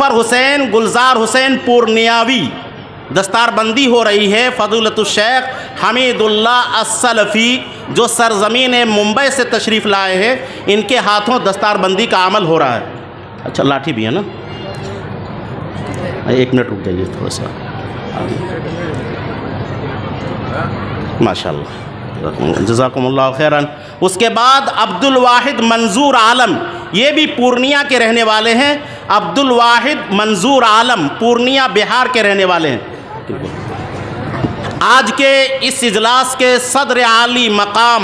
मुजफ्फर हुसैन गुलजार हुसैन पूर्नियावी दस्तारबंदी हो रही है। फ़ज़ीलतुल शेख हमीदुल्लाह अस्सलफ़ी जो सरज़मीन मुंबई से तशरीफ़ लाए हैं, इनके हाथों दस्तारबंदी का अमल हो रहा है। अच्छा, लाठी भी है ना? एक मिनट रुक जाइए थोड़ा सा। माशाअल्लाह, जज़ाकुमुल्लाह खैरन। उसके बाद अब्दुल वाहिद मंजूर आलम, ये भी पूर्णिया के रहने वाले हैं। अब्दुल वाहिद मंजूर आलम पूर्णिया बिहार के रहने वाले हैं। आज के इस इजलास के सदर आली मकाम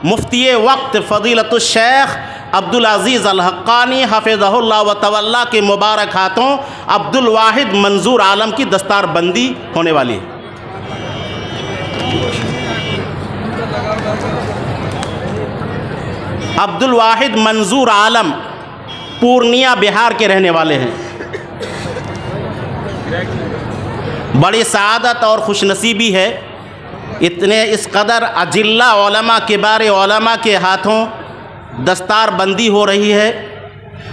मुफ्ती वक्त फ़ज़ीलतुल शेख अब्दुल अज़ीज़ अल हक्कानी हफ़िज़हुल्लाह व तवल्ला के मुबारक हाथों अब्दुल वाहिद मंजूर आलम की दस्तारबंदी होने वाली है। अब्दुल वाहिद मंजूर आलम पूर्णिया बिहार के रहने वाले हैं। बड़ी सआदत और खुशनसीबी है, इतने इस कदर अजिल्ला उलमा किबार उलमा के हाथों दस्तारबंदी हो रही है,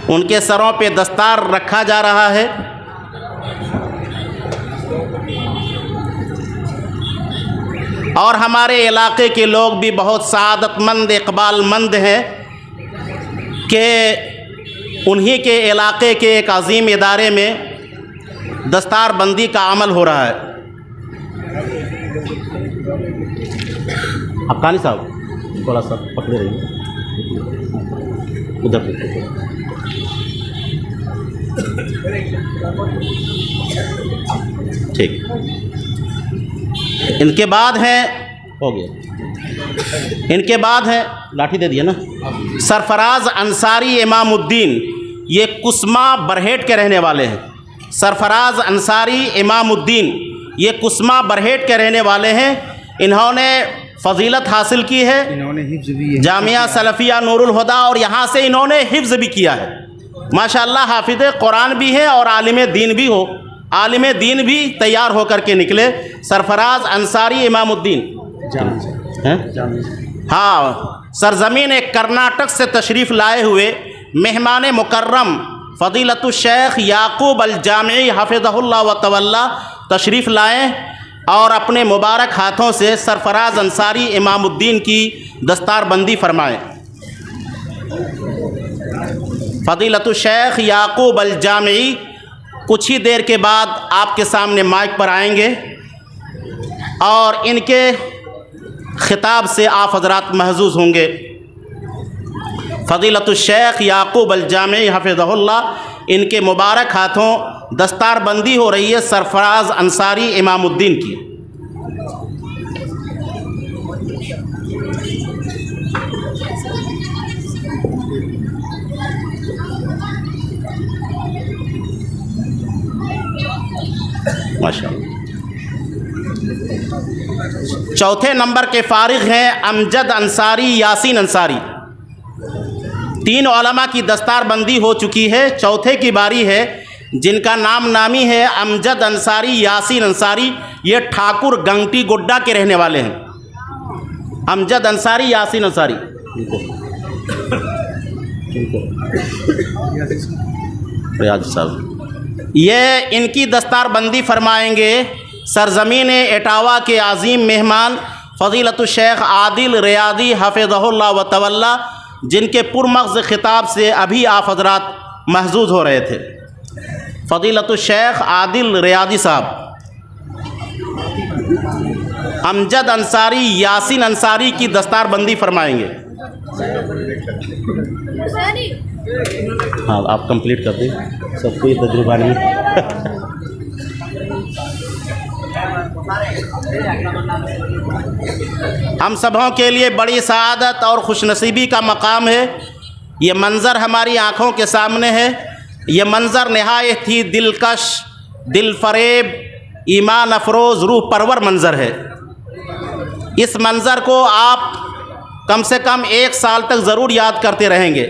उनके सरों पे दस्तार रखा जा रहा है। और हमारे इलाके के लोग भी बहुत सआदतमंद इकबालमंद हैं कि उन्हीं के इलाके के एक अजीम इदारे में दस्तारबंदी का अमल हो रहा है। अफगानी साहब थोड़ा सा पकड़े रहिए, उधर ठीक। इनके बाद हैं, हो गया, इनके बाद है, लाठी दे दिया ना, सरफराज अंसारी इमामुद्दीन, ये कुस्मा बरहेट के रहने वाले हैं। सरफराज अंसारी इमामुद्दीन ये कुस्मा बरहेट के रहने वाले हैं। इन्होंने फ़जीलत हासिल की है, इन्होंने हिफ्ज़ भी है जामिया सलफ़िया नूरुल हुदा, और यहाँ से इन्होंने हिफ्ज़ भी किया है। माशाअल्लाह हाफिज़ कुरान भी है और आलिम दीन भी हो, आलिम दीन भी तैयार होकर के निकले। सरफराज अंसारी इमामुद्दीन, हाँ, सरज़मीन कर्नाटक से तशरीफ़ लाए हुए मेहमान मुकर्रम फ़ज़ीलतुल शेख याक़ूब अल जामिई हफ़िज़हुल्लाह व तवल्ला तशरीफ़ लाएँ और अपने मुबारक हाथों से सरफराज अंसारी इमामुद्दीन की दस्तारबंदी फरमाएँ। फ़ज़ीलतुल शेख याक़ूब अल जामिई कुछ ही देर के बाद आपके सामने माइक पर आएंगे और इनके खिताब से आप हज़रात महज़ूज़ होंगे। फ़ज़ीलतुल शेख याक़ूब अल जामिई हफ़िज़हुल्लाह, इनके मुबारक हाथों दस्तारबंदी हो रही है सरफराज अंसारी इमामुद्दीन की। माशाअल्लाह। चौथे नंबर के फारिग हैं अमजद अंसारी यासीन अंसारी। 3 उलमा की दस्तारबंदी हो चुकी है, चौथे की बारी है, जिनका नाम नामी है अमजद अंसारी यासीन अंसारी। ये ठाकुर गंगटी गुड्डा के रहने वाले हैं। अमजद अंसारी यासीन अंसारी, रियाज साहब, ये इनकी दस्तारबंदी फरमाएंगे सरज़मीन एटावा के अजीम मेहमान फ़ज़ीलतुल शेख आदिल रियादी हफ़िज़हुल्लाह व तवल्ला, जिनके पुरमग़्ज़ खिताब से अभी आप हज़रात महज़ूज़ हो रहे थे। फ़ज़ीलतुल शेख आदिल रियादी साहब अमजद अंसारी यासीन अंसारी की दस्तारबंदी फरमाएंगे। हाँ, आप कंप्लीट कर दें, सबको ये तजुर्बा नहीं। हम सबों के लिए बड़ी सआदत और खुशनसीबी का मकाम है। ये मंज़र हमारी आँखों के सामने है। ये मंज़र नहायत ही दिलकश, दिलफरेब, ईमान अफरोज़, रूह परवर मंज़र है। इस मंज़र को आप कम से कम 1 साल तक ज़रूर याद करते रहेंगे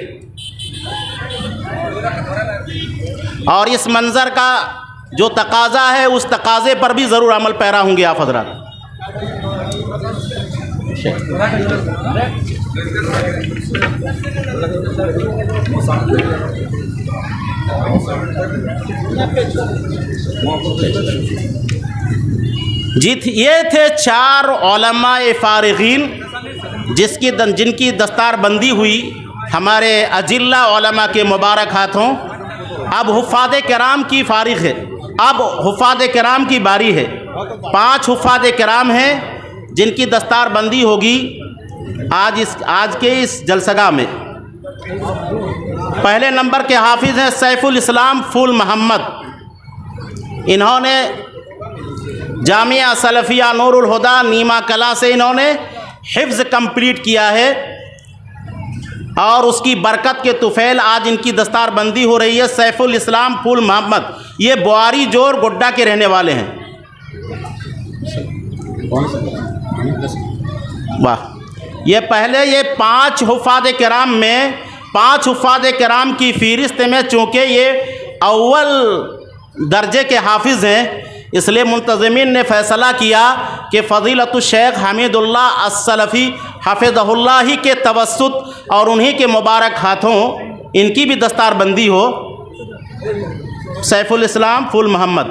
और इस मंज़र का जो तकाज़ा है उस तकाज़े पर भी ज़रूर अमल पैरा होंगे आप हज़रात। ये थे 4 उलमाए फ़ारिगीन जिनकी दस्तारबंदी हुई हमारे अजिल्ला उलमा के मुबारक हाथों। अब हुफ़ाज़ किराम की फारिग है, अब हुफ़ाज़ किराम की बारी है। 5 हुफ़ाज़ किराम हैं जिनकी दस्तारबंदी होगी आज के इस जलसगा में। पहले नंबर के हाफिज़ हैं सैफुल इस्लाम फूल मोहम्मद। इन्होंने जामिया सलफ़िया नूरुल हुदा नीमा कला से इन्होंने हिफ्ज़ कंप्लीट किया है और उसकी बरकत के तुफ़ैल आज इनकी दस्तारबंदी हो रही है। सैफुल इस्लाम फूल मोहम्मद ये बुआरी जोर गोड्डा के रहने वाले हैं। वाह, ये पहले ये 5 हुफ़ाज़ किराम में 5 हुफ़ाज़ किराम की फ़हरिस्त में चूँकि ये अव्वल दर्जे के हाफिज़ हैं, इसलिए मुंतज़मीन ने फ़ैसला किया कि फ़ज़ीलतुश शेख हमीदुल्लाह अस्सलफ़ी हफ़िज़हुल्लाह ही के तवस्सुत और उन्हीं के मुबारक हाथों इनकी भी दस्तारबंदी हो। सैफुल इस्लाम फूल मोहम्मद।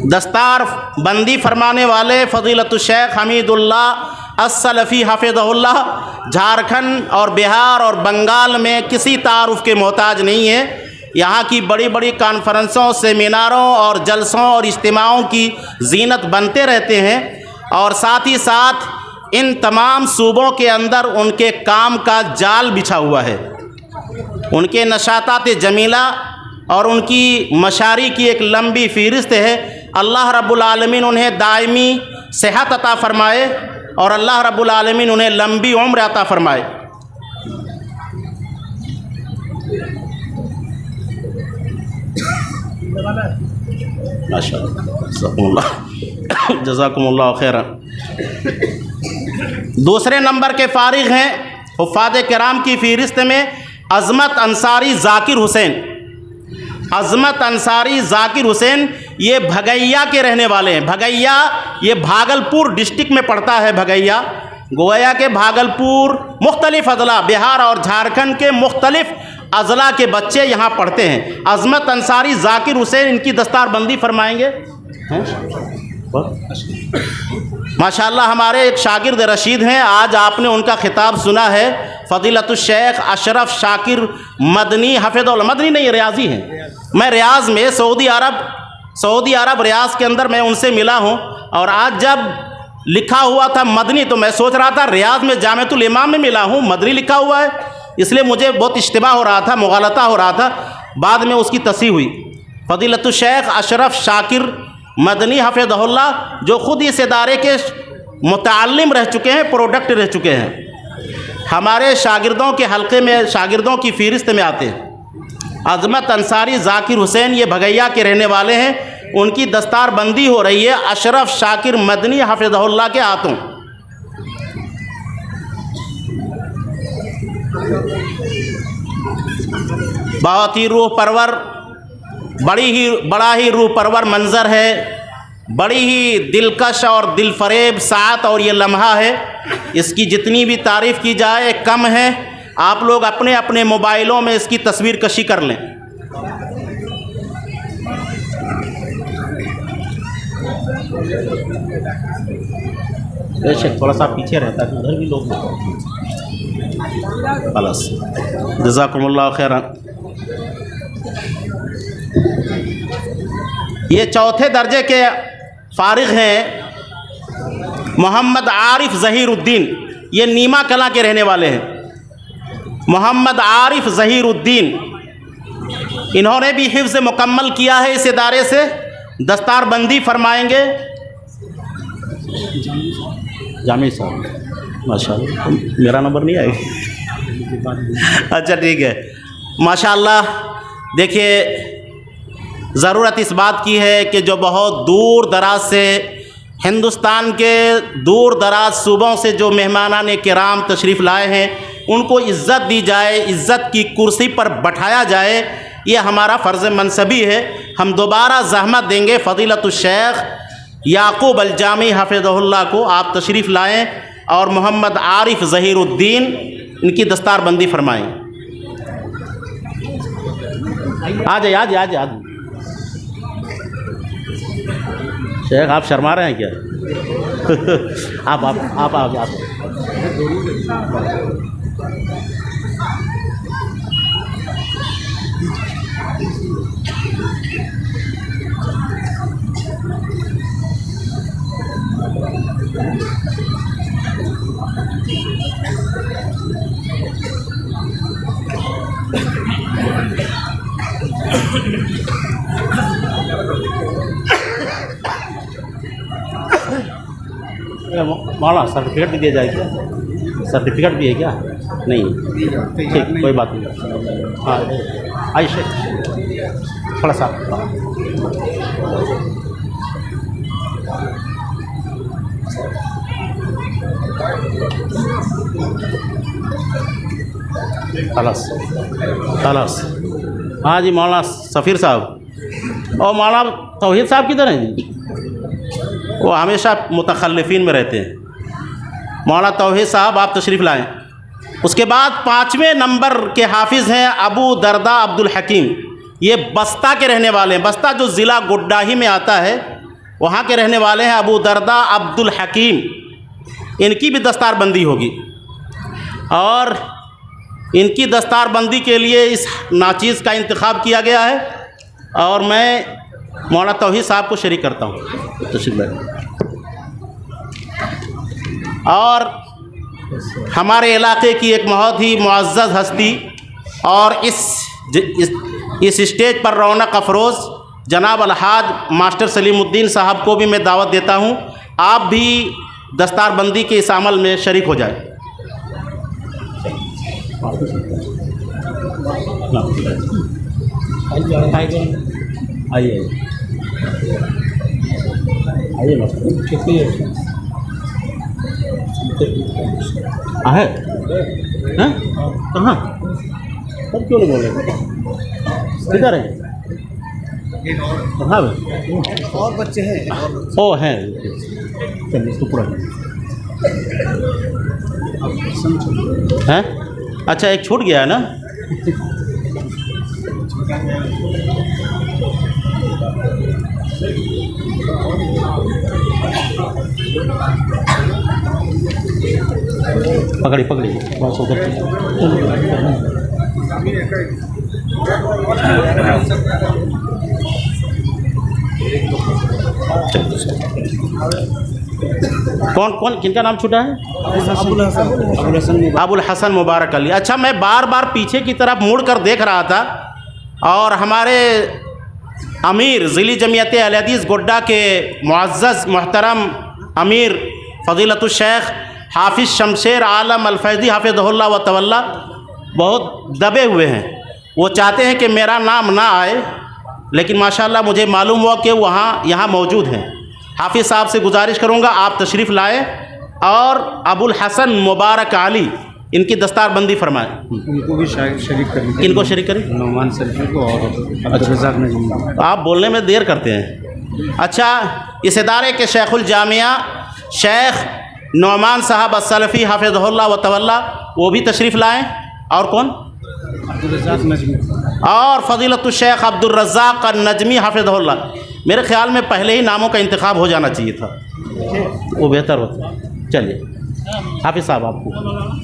दस्तार बंदी फरमाने वाले फ़ज़ीलतुश शेख हमीदुल्लाह अस्सलफ़ी हफ़िज़हुल्लाह झारखंड और बिहार और बंगाल में किसी तारुफ़ के मोहताज नहीं है। यहाँ की बड़ी बड़ी कॉन्फ्रेंसों, सेमिनारों और जलसों और इज्तिमाओं की ज़ीनत बनते रहते हैं और साथ ही साथ इन तमाम सूबों के अंदर उनके काम का जाल बिछा हुआ है। उनके नशातात जमीला और उनकी मशारी की एक लंबी फ़हरिस्त है। अल्लाह रब्बुल आलमीन उन्हें दायमी सेहत अता फ़रमाए और अल्लाह रब्बुल आलमीन उन्हें लंबी उम्र अता फ़रमाए। माशाअल्लाह, जज़ाकुमुल्लाह खैरन। दूसरे नंबर के फ़ारिग हैं हुफ़ाज़ किराम की फ़हरिस्त में अज़मत अंसारी ज़ाकिर हुसैन। अज़मत अंसारी ज़ाकिर हुसैन ये भगैया के रहने वाले हैं। भगैया ये भागलपुर डिस्ट्रिक्ट में पड़ता है। भगैया गोया के भागलपुर मुख्तलिफ़ अज़ला बिहार और झारखंड के मुख्तलिफ़ अज़ला के बच्चे यहाँ पढ़ते हैं। अज़मत अंसारी ज़ाकिर हुसैन इनकी दस्तारबंदी फरमाएंगे। माशाअल्लाह हमारे एक शागिर्द रशीद हैं, आज आपने उनका खिताब सुना है। फ़ज़ीलतुश शेख अशरफ शाकिर मदनी हफ़िज़हुल्लाह, मदनी नहीं रियाज़ी हैं। मैं रियाज़ में सऊदी अरब रियाज़ के अंदर मैं उनसे मिला हूँ और आज जब लिखा हुआ था मदनी तो मैं सोच रहा था रियाज़ में जामिअतुल इमाम में मिला हूँ, मदनी लिखा हुआ है, इसलिए मुझे बहुत इश्तिबाह हो रहा था, मुग़ालता हो रहा था। बाद में उसकी तस्हीह हुई। फ़ज़ीलतुश शेख अशरफ शाकिर मदनी हफ़िज़हुल्लाह जो ख़ुद इस इदारे के मुतअल्लिम रह चुके हैं, प्रोडक्ट रह चुके हैं, हमारे शागिर्दों के हल्के में शागिर्दों की फ़हरिस्त में आते हैं। अज़मत अंसारी ज़ाकिर हुसैन ये भगैया के रहने वाले हैं। उनकी दस्तारबंदी हो रही है अशरफ शाकिर मदनी हफ़िज़हुल्लाह के हाथों। बहुत ही रूह परवर, बड़ा ही रूह परवर मंज़र है, बड़ी ही दिलकश और दिलफरेब साथ और ये लम्हा है। इसकी जितनी भी तारीफ़ की जाए कम है। आप लोग अपने अपने मोबाइलों में इसकी तस्वीर कशी कर लें। थोड़ा सा पीछे रहता है, उधर भी लोग बस। जज़ाकुमुल्लाह खैरन। ये चौथे दर्जे के फ़ारिग हैं मोहम्मद आरिफ ज़हीरुद्दीन, ये नीमा कला के रहने वाले हैं। मोहम्मद आरिफ ज़हीरुद्दीन इन्होंने भी हिफ्ज़ मुकम्मल किया है इस इदारे से। दस्तारबंदी फरमाएंगे। जामी साहब माशाअल्लाह, मेरा नंबर नहीं आएगा। अच्छा ठीक है, माशाअल्लाह। देखिए ज़रूरत इस बात की है कि जो बहुत दूर दराज से हिंदुस्तान के दूर दराज सूबों से जो मेहमानान किराम तशरीफ़ लाए हैं उनको इज़्ज़त दी जाए, इज़्ज़त की कुर्सी पर बैठाया जाए, ये हमारा फ़र्ज़ मनसबी है। हम दोबारा ज़हमत देंगे फ़ज़ीलतुश शेख याकूब अल-जामी हफ़िज़हुल्लाह को आप तशरीफ़ लाएँ और मोहम्मद आरिफ ज़हीरुद्दीन इनकी दस्तारबंदी फरमाएँ। आ जाइए आ जाइए आ जाइए। शेख आप शर्मा रहे हैं क्या? आप मौलाना सर्टिफिकेट भी दिया जाएगा? सर्टिफिकेट भी है क्या? नहीं, ठीक, कोई बात नहीं। हाँ आइए शेख थोड़ा सा। खलास खलास। हाँ जी मौलाना सफ़ीर साहब। और मौलाना तौहीद साहब किधर हैं जी? वो हमेशा मुतखल्लिफीन में रहते हैं। मौलाना तौहीद साहब आप तशरीफ़ लाएँ। उसके बाद 5वें नंबर के हाफिज़ हैं अबू दरदा अब्दुल हकीम। ये बस्ता के रहने वाले हैं। बस्ता जो ज़िला गुड्डाही में आता है वहाँ के रहने वाले हैं अबू दरदा अब्दुल हकीम। इनकी भी दस्तारबंदी होगी और इनकी दस्तारबंदी के लिए इस नाचीज़ का इंतखाब किया गया है और मैं मौलाना तौहीद साहब को शरीक करता हूँ तशरीफ़। और हमारे इलाके की एक बहुत ही मुअज़्ज़ज़ हस्ती और इस स्टेज पर रौनक अफरोज़ जनाब अलहाज मास्टर सलीमुद्दीन साहब को भी मैं दावत देता हूँ। आप भी दस्तारबंदी के इस अमल में शरीक हो जाए। आइए है कहाँ तब क्यों नहीं बोल रहे? किधर है? हाँ और बच्चे हैं। ओ हैं, चलिए इसको पूरा हैं। अच्छा एक छूट गया है ना? पकड़ी पकड़ी बस उधर। कौन कौन किनका नाम छूटा है? अबुल हसन मुबारक अली। अच्छा मैं बार बार पीछे की तरफ मुड़ कर देख रहा था और हमारे अमीर ज़िली जमियत अहले हदीस गोड्डा के मुअज़्ज़ज़ मोहतरम अमीर फ़ज़ीलतुश शेख हाफिज़ शमशेर आलम अल-फैज़ी हफ़िज़हुल्लाह व तवल्ला बहुत दबे हुए हैं। वो चाहते हैं कि मेरा नाम ना आए, लेकिन माशाअल्लाह मुझे मालूम हुआ कि वहाँ यहाँ मौजूद हैं। हाफिज़ साहब से गुजारिश करूँगा आप तशरीफ़ लाएँ और अबुल हसन मुबारक अली इनकी दस्तारबंदी फरमाएँ। उनको भी शरीक करें। इनको शरीक करें? नौमान सल्फ़ी को और अब्दुर्रज़्ज़ाक़ नजमी। आप बोलने में देर करते हैं। अच्छा इस इदारे के शेखुल जामिया शेख नौमान साहब अस्सलफ़ी हफ़िज़हुल्लाह व तवल्ला वो भी तशरीफ़ लाएँ। और कौन? अब्दुर्रज़्ज़ाक़ नजमी और फ़ज़ीलतुश शेख अब्दुर्रज़्ज़ाक़ अन-नजमी हफ़िज़हुल्लाह। मेरे ख़्याल में पहले ही नामों का इंतखाब हो जाना चाहिए था, वो बेहतर होता। चलिए हाफिज़ साहब आपको।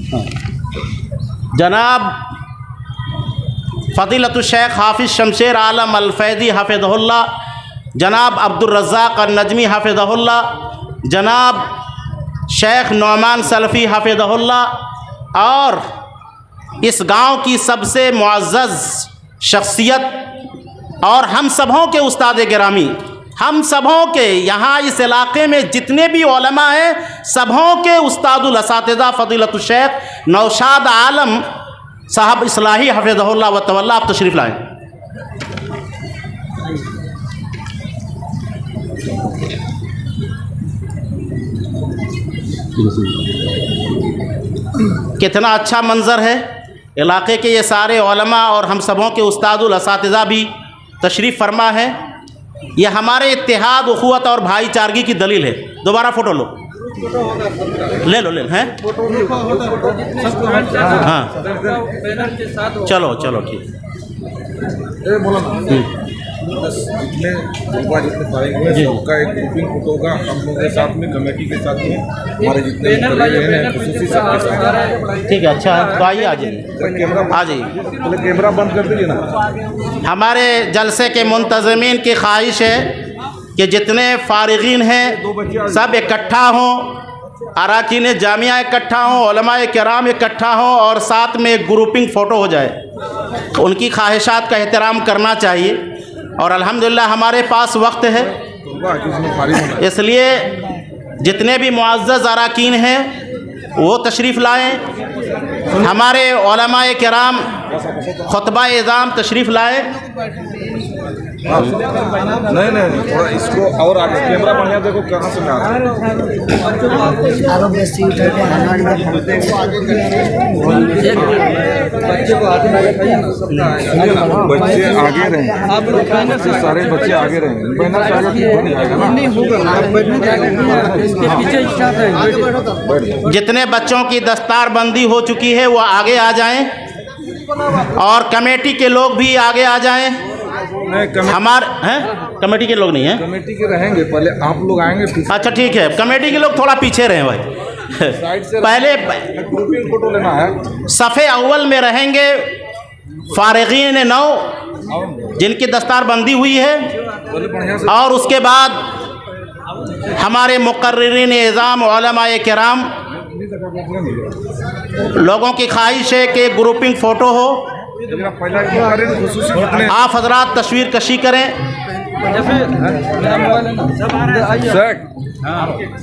हाँ जनाब फ़ज़ीलतुश शेख हाफिज़ शमशेर आलम अल-फैज़ी हफ़िज़हुल्लाह, जनाब अब्दुर्रज़्ज़ाक़ अन-नजमी हफ़िज़हुल्लाह, जनाब शेख नौमान सल्फ़ी हफ़िज़हुल्लाह और इस गांव की सबसे मुअज़्ज़ज़ शख्सियत और हम सबों के उस्ताद गिरामी, हम सबों के यहाँ इस इलाके में जितने भी उलमा हैं सबों के उस्तादुल असातिज़ा फ़ज़ीलतुश शेख नौशाद आलम साहब इस्लाही हफ़िज़हुल्लाह व तवल्ला आप तशरीफ़ लाएँ। कितना अच्छा मंज़र है। इलाके के ये सारे उलमा और हम सबों के उस्तादुल असातिज़ा भी तशरीफ़ फरमा है ये हमारे इत्तेहाद, उखुवत और भाईचारगी की दलील है। दोबारा फ़ोटो लो, ले लो, हैं? हाँ, चलो चलो ठीक। जितने फारिग हुए सबका एक ग्रुपिंग फोटो होगा हम लोगों के साथ में, कमेटी के साथ में, हमारे जितने हैं खुसूसी सबके साथ। ठीक है, अच्छा है, तो आइए, आ जाइए, आ जाइए। पहले कैमरा बंद कर दीजिए ना। हमारे जलसे के मुंतज़मीन की ख्वाहिश है कि जितने फारिगीन हैं सब इकट्ठा हों, अराकीन जामिया इकट्ठा हों, उलमाए किराम इकट्ठा हों और साथ में एक ग्रुपिंग फ़ोटो हो जाए। उनकी ख्वाहिशात का एहतराम करना चाहिए और अल्हम्दुलिल्लाह हमारे पास वक्त है, इसलिए जितने भी मुअज़्ज़ज़ अराकीन हैं वो तशरीफ़ लाएँ। हमारे उलमाए किराम खुतबा इज़ाम तशरीफ़ लाएँ। नहीं थोड़ा इसको और आगे कैमरा बढ़िया देखो कहाँ से आ रहा है। बच्चे आगे रहें, सारे बच्चे आगे रहें, जितने बच्चों की दस्तारबंदी हो चुकी है वो आगे आ जाएं और कमेटी के लोग भी आगे आ जाएं। हमारे हैं कमेटी के लोग नहीं हैं, कमेटी के रहेंगे, पहले आप लोग आएंगे। अच्छा ठीक है, कमेटी के लोग थोड़ा पीछे रहें भाई। साइड से पहले ग्रुपिंग फोटो लेना है। सफ़े अव्वल में रहेंगे फारिगीन नौ जिनकी दस्तारबंदी हुई है और उसके बाद हमारे मुकर्रिरीन इज़ाम उलमाए किराम। लोगों की ख्वाहिश है कि ग्रुपिंग फ़ोटो हो। आप हजरात तस्वीर कशी करें।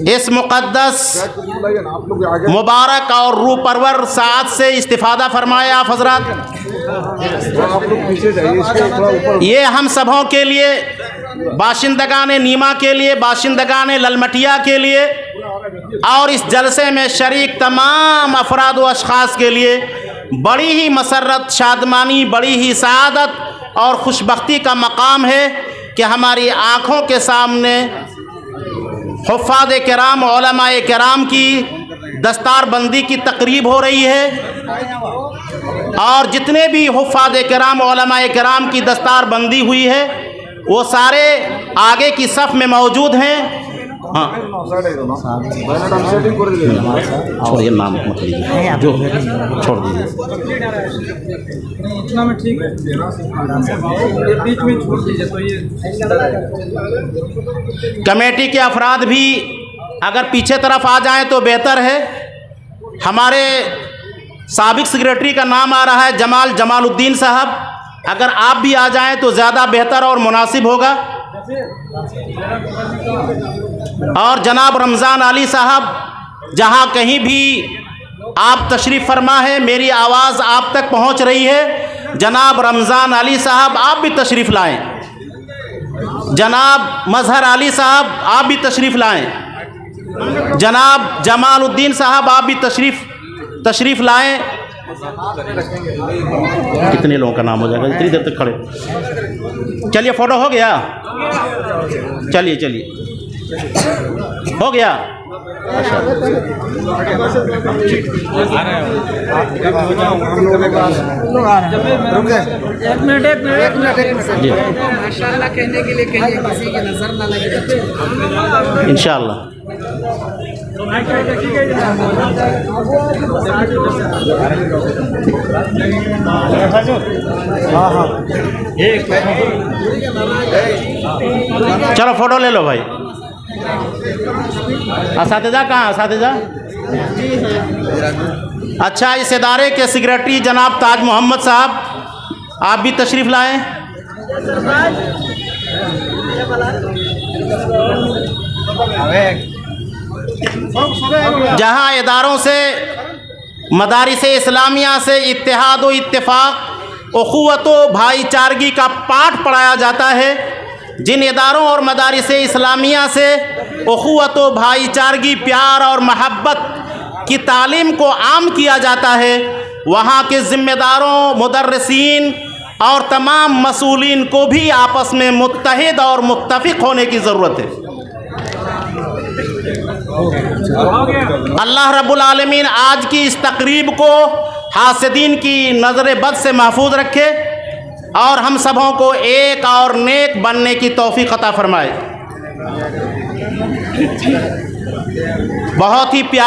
इस मुक़द्दस मुबारक और रूह परवर साथ से इस्तिफ़ादा फरमाए आप हजरात। ये हम सबों के लिए, बाशिंदगान नीमा के लिए, बाशिंदगान ललमटिया के लिए और इस जलसे में शरीक तमाम अफराद व अशख़ास के लिए बड़ी ही मसरत, शादमानी, बड़ी ही सआदत और खुशबख्ती का मकाम है कि हमारी आँखों के सामने हुफ़्फ़ाज़ किराम, उलमाए किराम की दस्तारबंदी की तकरीब हो रही है और जितने भी हुफ़्फ़ाज़ किराम, उलमाए किराम की दस्तारबंदी हुई है वो सारे आगे की सफ़ में मौजूद हैं। हाँ, छोड़िए, नाम मत लीजिए, जो छोड़ दीजिए। इतना में ठीक है, बीच में छोड़ दीजिए तो ये। कमेटी के अफराद भी अगर पीछे तरफ आ जाएं तो बेहतर है। हमारे साबिक सेक्रेटरी का नाम आ रहा है जमालुद्दीन साहब, अगर आप भी आ जाएं तो ज़्यादा बेहतर और मुनासिब होगा। और जनाब रमज़ान अली साहब, जहां कहीं भी आप तशरीफ़ फरमा है, मेरी आवाज़ आप तक पहुंच रही है, जनाब रमज़ान अली साहब आप भी तशरीफ़ लाएं। जनाब मजहर अली साहब आप भी तशरीफ़ लाएं। जनाब जमालुद्दीन साहब आप भी तशरीफ़ लाएं। कितने लोगों का नाम हो जाएगा, इतनी देर तक खड़े। चलिए, फ़ोटो हो गया, चलिए हो गया। एक मिनट माशाअल्लाह कहने के लिए कहिए, किसी की नजर न लगे इंशाअल्लाह। चलो फ़ोटो ले लो भाई। असातिज़ा कहाँ, असातिज़ा? अच्छा, इस इदारे के सेक्रेटरी जनाब ताज मोहम्मद साहब आप भी तशरीफ़ लाएं। जहाँ इदारों से, मदारिस इस्लामिया से इत्तेहाद व इत्तेफाक, उख़ुवत व भाईचारगी का पाठ पढ़ाया जाता है, जिन इदारों और मदारिस इस्लामिया से उख़ुवत व भाईचारगी, प्यार और महब्बत की तालीम को आम किया जाता है, वहाँ के ज़िम्मेदारों, मुदर्रिसीन और तमाम मसूलीन को भी आपस में मुत्तहिद और मुत्तफ़िक़ होने की ज़रूरत है। अल्लाह रब्बुल आलमीन आज की इस तकरीब को हासिदीन की नज़र बद से महफूज रखे और हम सबों को एक और नेक बनने की तौफ़ीक़ अता फ़रमाए। बहुत ही प्यार